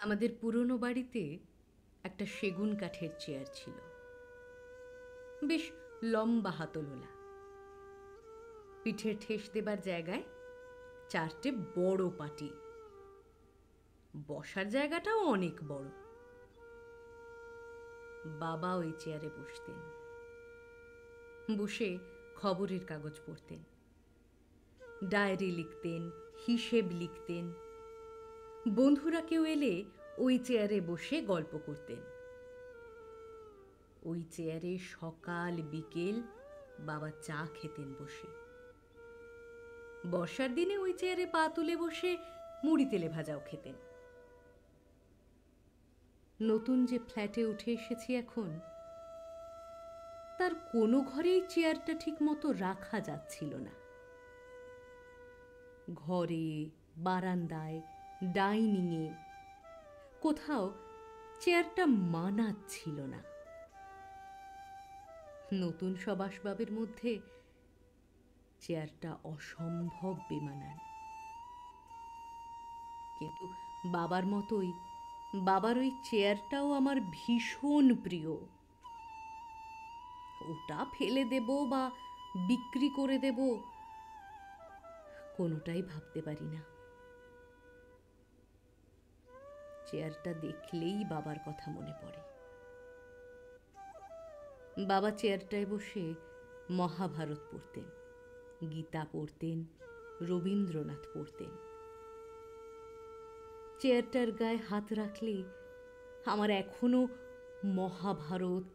আমাদের পুরনো বাড়িতে একটা সেগুন কাঠের চেয়ার ছিল, বেশ লম্বা হাতলোলা। পিঠের ঠেস দেবার জায়গায় চারটে বড় পাটি, বসার জায়গাটাও অনেক বড়। বাবা ওই চেয়ারে বসতেন, বসে খবরের কাগজ পড়তেন, ডায়েরি লিখতেন, হিসেব লিখতেন। বন্ধুরা কেউ এলে ওই চেয়ারে বসে গল্প করতেন। ওই চেয়ারে সকাল বিকেল বাবা চা খেতেন বসে। বর্ষার দিনে ওই চেয়ারে পা তুলে বসে মুড়ি তেলে ভাজাও খেতেন। নতুন যে ফ্ল্যাটে উঠে এসেছি এখন, তার কোনো ঘরেই চেয়ারটা ঠিক মতো রাখা যাচ্ছিল না। ঘরে, বারান্দায়, ডাইনিংয়ে কোথাও চেয়ারটা মানাচ্ছিল না। নতুন সব আসবাবের মধ্যে চেয়ারটা অসম্ভব বেমানান। কিন্তু বাবার মতোই বাবার ওই চেয়ারটাও আমার ভীষণ প্রিয়। ওটা ফেলে দেব বা বিক্রি করে দেব, কোনোটাই ভাবতে পারি না। চেয়ারটা দেখলেই বাবার কথা মনে পড়ে। বাবা চেয়ারটায় বসে মহাভারত পড়তেন, গীতা পড়তেন, রবীন্দ্রনাথ পড়তেন। চেয়ারটার গায়ে হাত রাখলে আমার এখনো মহাভারত,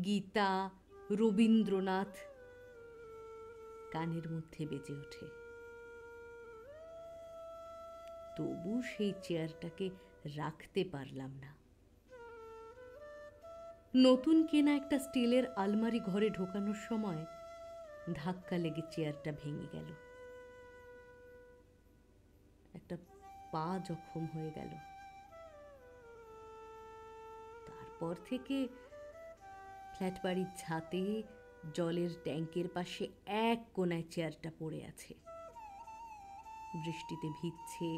গীতা, রবীন্দ্রনাথ কানের মধ্যে বেজে ওঠে। তবু সেই চেয়ারটাকে রাখতে পারলাম না। নতুন কেনা একটা স্টিলের আলমারি ঘরে ঢোকানোর সময় ধাক্কা লেগে চেয়ারটা ভেঙে গেল। একটা পা জখম হয়ে গেল। তারপর থেকে ফ্ল্যাট বাড়ির ছাদে জলের ট্যাঙ্কের পাশে এক কোনায় চেয়ারটা পড়ে আছে। বৃষ্টিতে ভিজছে,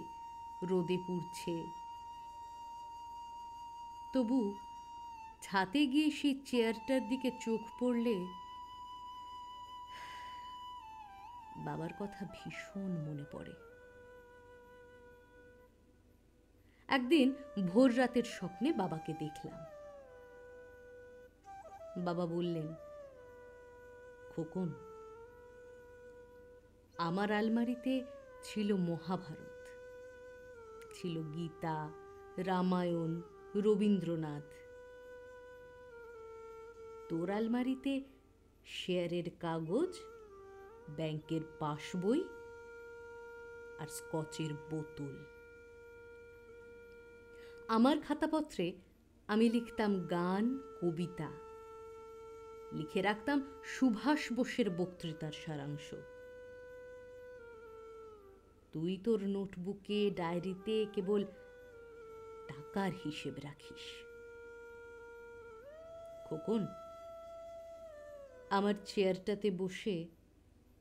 রোদে পুড়ছে। তবু ছাদে গিয়ে সেই চেয়ারটার দিকে চোখ পড়লে বাবার কথা ভীষণ মনে পড়ে। একদিন ভোর রাতের স্বপ্নে বাবাকে দেখলাম। বাবা বললেন, খোকন, আমার আলমারিতে ছিল মহাভারত, ছিল গীতা, রামায়ণ, রবীন্দ্রনাথ। তোর আলমারিতে শেয়ারের কাগজ, ব্যাংকের পাসবই আর স্কচের বোতল। আমার খাতাপত্রে আমি লিখতাম গান, কবিতা, লিখে রাখতাম সুভাষ বোসের বক্তৃতার সারাংশ। তুই তোর নোটবুকে, ডায়েরিতে কেবল টাকার হিসেব রাখিস। খোকন, আমার চেয়ারটাতে বসে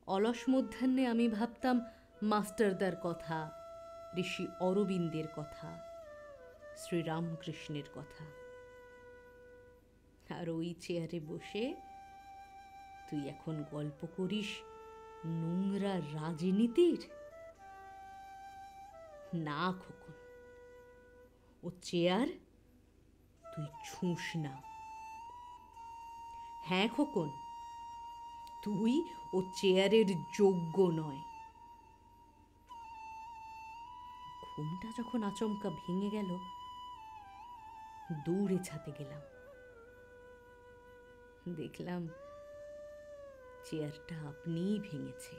অলস মধ্যাহ্নে আমি ভাবতাম মাস্টারদার কথা, ঋষি অরবিন্দের কথা, শ্রীরামকৃষ্ণের কথা। আর ওই চেয়ারে বসে তুই এখন গল্প করিস নোংরা রাজনীতির। না খোকন, ও চেয়ার তুই ছুঁস না। হ্যাঁ খোকন, তুই ও চেয়ারের যোগ্য নয়। ঘুমটা যখন আচমকা ভেঙে গেল, দৌড়ে ছাদে গেলাম। দেখলাম চেয়ারটা আপনিই ভেঙেছে,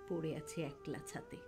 পড়ে আছে একলা ছাদে।